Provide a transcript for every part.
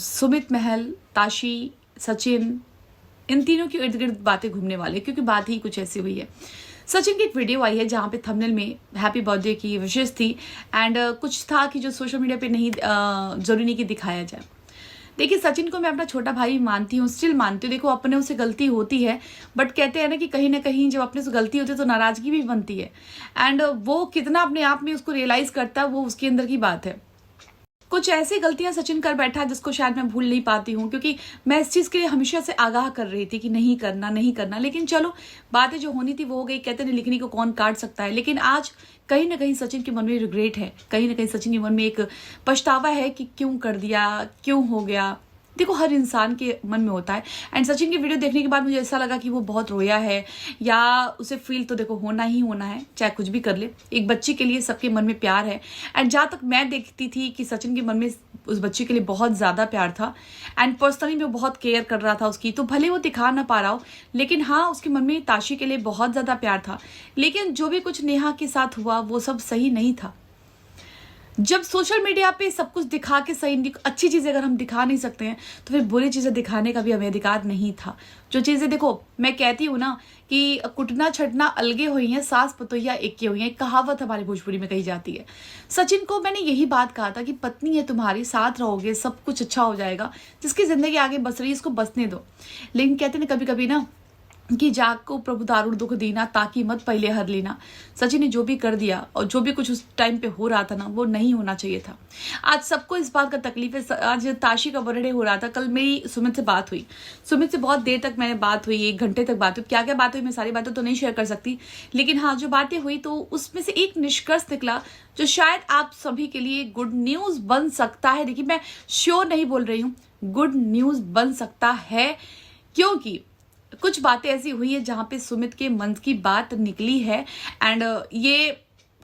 सुमित महल, ताशी, सचिन, इन तीनों के इर्द गिर्द बातें घूमने वाले, क्योंकि बात ही कुछ ऐसी हुई है। सचिन की एक वीडियो आई है जहाँ पे थंबनेल में हैप्पी बर्थडे की विशेष थी एंड कुछ था कि जो सोशल मीडिया पे नहीं जरूरी नहीं कि दिखाया जाए। देखिए, सचिन को मैं अपना छोटा भाई मानती हूँ, स्टिल मानती हूँ। देखो, अपने से गलती होती है, बट कहते हैं ना कि कहीं जब अपने से गलती होती है तो नाराजगी भी बनती है एंड वो कितना अपने आप में उसको रियलाइज करता है, वो उसके अंदर की बात है। कुछ ऐसी गलतियां सचिन कर बैठा जिसको शायद मैं भूल नहीं पाती हूँ, क्योंकि मैं इस चीज के लिए हमेशा से आगाह कर रही थी कि नहीं करना। लेकिन चलो, बातें जो होनी थी वो हो गई। कहते नहीं, लिखनी को कौन काट सकता है। लेकिन आज कहीं ना कहीं सचिन के मन में रिग्रेट है, कहीं ना कहीं सचिन के मन में एक पछतावा है कि क्यों कर दिया, क्यों हो गया। देखो, हर इंसान के मन में होता है एंड सचिन की वीडियो देखने के बाद मुझे ऐसा लगा कि वो बहुत रोया है, या उसे फील तो देखो होना ही होना है, चाहे कुछ भी कर ले। एक बच्ची के लिए सबके मन में प्यार है एंड जहाँ तक मैं देखती थी कि सचिन के मन में उस बच्ची के लिए बहुत ज़्यादा प्यार था एंड पर्सनली भी बहुत केयर कर रहा था उसकी। तो भले वो दिखा ना पा रहा हो, लेकिन हाँ, उसके मन में ताशी के लिए बहुत ज़्यादा प्यार था। लेकिन जो भी कुछ नेहा के साथ हुआ वो सब सही नहीं था। जब सोशल मीडिया पे सब कुछ दिखा के सही, अच्छी चीज़ें अगर हम दिखा नहीं सकते हैं तो फिर बुरी चीज़ें दिखाने का भी हमें अधिकार नहीं था। जो चीज़ें, देखो, मैं कहती हूँ ना कि कुटना छटना अलगे हुई हैं, सास पतोहिया एक हुई हैं, एक कहावत हमारी भोजपुरी में कही जाती है। सचिन को मैंने यही बात कहा था कि पत्नी है तुम्हारी, साथ रहोगे, सब कुछ अच्छा हो जाएगा। जिसकी जिंदगी आगे बस रही है इसको बसने दो। लेकिन कहते ना कभी कभी ना कि जाग को प्रभु दारुण दुख दीना, ताकि मत पहले हर लेना। सचिन ने जो भी कर दिया और जो भी कुछ उस टाइम पे हो रहा था ना, वो नहीं होना चाहिए था। आज सबको इस बात का तकलीफ है। आज ताशी का बर्थडे हो रहा था, कल मेरी सुमित से बात हुई। सुमित से बहुत देर तक मैंने बात हुई, 1 घंटे तक बात हुई। क्या क्या बात हुई मैं सारी बातें तो नहीं शेयर कर सकती, लेकिन हाँ, जो बातें हुई तो उसमें से एक निष्कर्ष निकला जो शायद आप सभी के लिए गुड न्यूज बन सकता है। देखिए, मैं श्योर नहीं बोल रही हूँ, गुड न्यूज बन सकता है, क्योंकि कुछ बातें ऐसी हुई है जहां पे सुमित के मन की बात निकली है एंड ये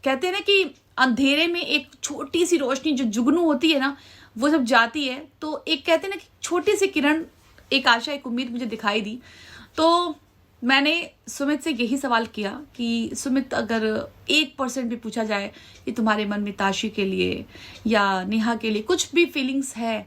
कहते हैं ना कि अंधेरे में एक छोटी सी रोशनी जो जुगनू होती है ना, वो जब जाती है तो एक कहते हैं ना कि छोटी सी किरण, एक आशा, एक उम्मीद मुझे दिखाई दी। तो मैंने सुमित से यही सवाल किया कि सुमित, अगर 1% भी पूछा जाए कि तुम्हारे मन में ताशी के लिए या नेहा के लिए कुछ भी फीलिंग्स है,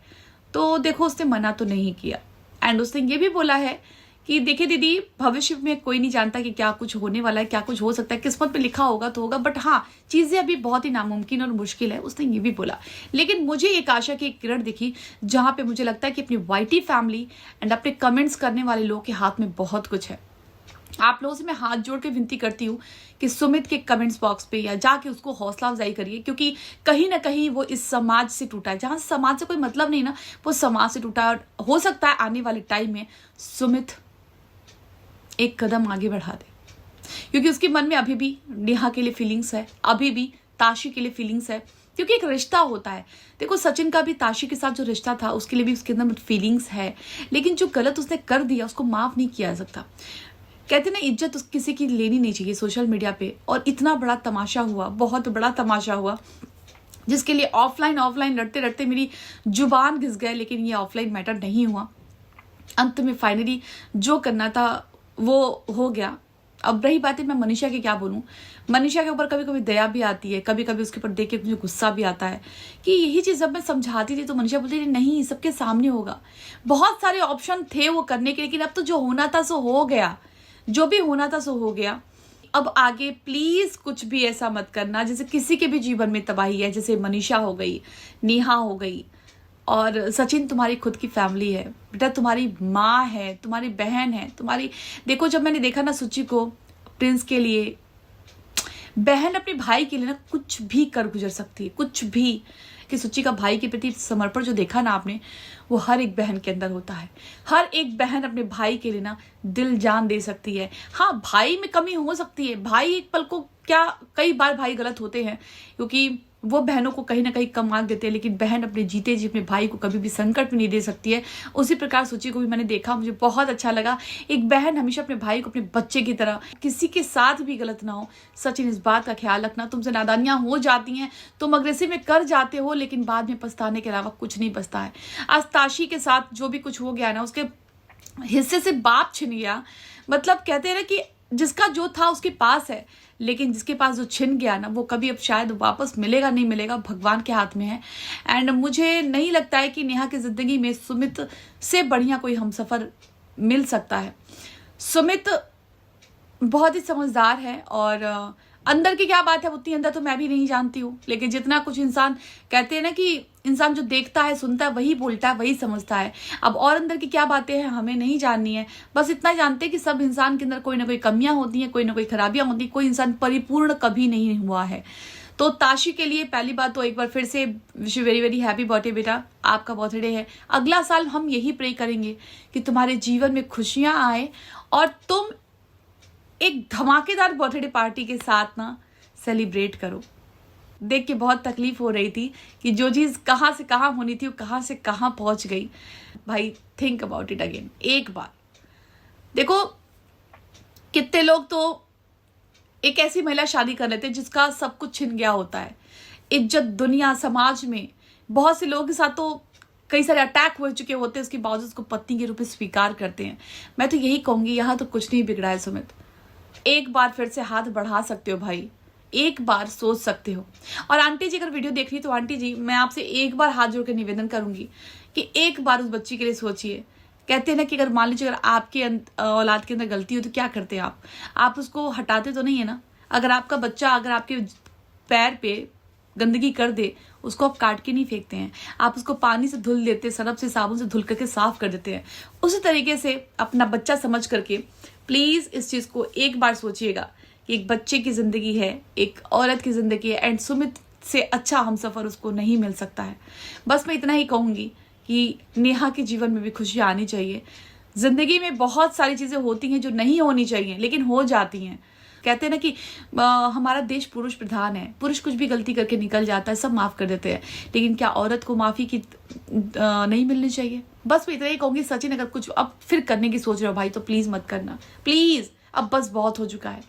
तो देखो, उसने मना तो नहीं किया एंड उसने ये भी बोला है कि देखिए दीदी, भविष्य में कोई नहीं जानता कि क्या कुछ होने वाला है, क्या कुछ हो सकता है, किस्मत में लिखा होगा तो होगा, बट हाँ, चीजें अभी बहुत ही नामुमकिन और मुश्किल है, उसने ये भी बोला। लेकिन मुझे एक आशा की एक किरण दिखी जहां पे मुझे लगता है कि अपनी वाईटी फैमिली एंड अपने कमेंट्स करने वाले लोगों के हाथ में बहुत कुछ है। आप लोगों से मैं हाथ जोड़ के विनती करती हूँ कि सुमित के कमेंट्स बॉक्स पे या जाके उसको हौसला अफजाई करिए, क्योंकि कहीं ना कहीं वो इस समाज से टूटा है। जहां समाज से कोई मतलब नहीं ना, वो समाज से टूटा। हो सकता है आने वाले टाइम में सुमित एक कदम आगे बढ़ा दे, क्योंकि उसके मन में अभी भी नेहा के लिए फीलिंग्स है, अभी भी ताशी के लिए फीलिंग्स है, क्योंकि एक रिश्ता होता है। देखो, सचिन का भी ताशी के साथ जो रिश्ता था उसके लिए भी उसके अंदर फीलिंग्स है, लेकिन जो गलत उसने कर दिया उसको माफ नहीं किया जा सकता। कहते ना, इज्जत किसी की लेनी नहीं चाहिए सोशल मीडिया पे। और इतना बड़ा तमाशा हुआ, बहुत बड़ा तमाशा हुआ, जिसके लिए ऑफलाइन लड़ते लड़ते मेरी जुबान घिस गए, लेकिन ये ऑफलाइन मैटर नहीं हुआ। अंत में फाइनली जो करना था वो हो गया। अब रही बात है, मैं मनीषा की क्या बोलूं। मनीषा के ऊपर कभी कभी दया भी आती है, कभी कभी उसके ऊपर देख के मुझे गुस्सा भी आता है कि यही चीज जब मैं समझाती थी तो मनीषा बोलती थी नहीं, सबके सामने होगा। बहुत सारे ऑप्शन थे वो करने के, लेकिन अब तो जो होना था सो हो गया, जो भी होना था सो हो गया। अब आगे प्लीज कुछ भी ऐसा मत करना जैसे किसी के भी जीवन में तबाही है, जैसे मनीषा हो गई, नेहा हो गई, और सचिन तुम्हारी खुद की फैमिली है बेटा, तुम्हारी माँ है, तुम्हारी बहन है, तुम्हारी। देखो, जब मैंने देखा ना सुची को, प्रिंस के लिए, बहन अपने भाई के लिए ना कुछ भी कर गुजर सकती है, कुछ भी। कि सुची का भाई के प्रति समर्पण जो देखा ना आपने, वो हर एक बहन के अंदर होता है। हर एक बहन अपने भाई के लिए ना दिल जान दे सकती है। हाँ, भाई में कमी हो सकती है, भाई एक पल को क्या, कई बार भाई गलत होते हैं, क्योंकि वो बहनों को कहीं ना कहीं कम मार्क देते हैं, लेकिन बहन अपने जीते जी अपने भाई को कभी भी संकट में नहीं दे सकती है। उसी प्रकार सुची को भी मैंने देखा, मुझे बहुत अच्छा लगा। एक बहन हमेशा अपने भाई को अपने बच्चे की तरह, किसी के साथ भी गलत ना हो। सचिन, इस बात का ख्याल रखना, तुमसे नादानियां हो जाती हैं, तुम अग्रेसिव में कर जाते हो, लेकिन बाद में पछताने के अलावा कुछ नहीं बचता है। आज ताशी के साथ जो भी कुछ हो गया ना, उसके हिस्से से बाप छिन गया। मतलब कहते हैं ना कि जिसका जो था उसके पास है, लेकिन जिसके पास जो छिन गया ना, वो कभी अब शायद वापस मिलेगा नहीं मिलेगा, भगवान के हाथ में है। एंड मुझे नहीं लगता है कि नेहा की ज़िंदगी में सुमित से बढ़िया कोई हमसफ़र मिल सकता है। सुमित बहुत ही समझदार है और अंदर की क्या बात है उतनी अंदर तो मैं भी नहीं जानती हूँ, लेकिन जितना कुछ इंसान कहते हैं ना कि इंसान जो देखता है सुनता है वही बोलता है वही समझता है। अब और अंदर की क्या बातें हैं हमें नहीं जाननी है, बस इतना जानते हैं कि सब इंसान के अंदर कोई ना कोई कमियां होती हैं, कोई ना कोई खराबियां होती हैं, कोई इंसान परिपूर्ण कभी नहीं हुआ है। तो ताशी के लिए पहली बात तो एक बार फिर से wish you very very happy birthday बेटा, आपका बर्थडे है। अगला साल हम यही प्रे करेंगे कि तुम्हारे जीवन में खुशियां आए और तुम एक धमाकेदार बर्थडे पार्टी के साथ ना सेलिब्रेट करो। देख के बहुत तकलीफ हो रही थी कि जो चीज़ कहाँ से कहाँ होनी थी वो कहाँ से कहाँ पहुँच गई। भाई थिंक अबाउट इट अगेन, एक बार देखो कितने लोग तो एक ऐसी महिला शादी कर लेते हैं जिसका सब कुछ छिन गया होता है, इज्जत दुनिया समाज में। बहुत से लोगों के साथ तो कई सारे अटैक हो चुके होते हैं, उसके बावजूद उसको पत्नी के रूप में स्वीकार करते हैं। मैं तो यही कहूँगी यहाँ तो कुछ नहीं बिगड़ा है सुमित, एक बार फिर से हाथ बढ़ा सकते हो भाई, एक बार सोच सकते हो। और आंटी जी अगर वीडियो देख रही तो आंटी जी मैं आपसे एक बार हाथ जोड़ के निवेदन करूंगी कि एक बार उस बच्ची के लिए सोचिए। कहते हैं ना कि अगर मान लीजिए अगर आपके औलाद के अंदर गलती हो तो क्या करते हैं आप उसको हटाते तो नहीं है ना। अगर आपका बच्चा अगर आपके पैर पे गंदगी कर दे उसको आप काट के नहीं फेंकते हैं, आप उसको पानी से धुल देते, सरफ से साबुन से धुल करके साफ कर देते हैं। उसी तरीके से अपना बच्चा समझ करके प्लीज इस चीज को एक बार सोचिएगा कि एक बच्चे की जिंदगी है, एक औरत की जिंदगी है, एंड सुमित से अच्छा हमसफर उसको नहीं मिल सकता है। बस मैं इतना ही कहूंगी कि नेहा के जीवन में भी खुशी आनी चाहिए। जिंदगी में बहुत सारी चीजें होती हैं जो नहीं होनी चाहिए लेकिन हो जाती हैं। कहते हैं ना कि हमारा देश पुरुष प्रधान है, पुरुष कुछ भी गलती करके निकल जाता है, सब माफ कर देते हैं, लेकिन क्या औरत को माफी की नहीं मिलनी चाहिए। बस मैं इतना ही कहूंगी सचिन अगर कुछ अब फिर करने की सोच रहे हो भाई तो प्लीज मत करना, प्लीज अब बस बहुत हो चुका है।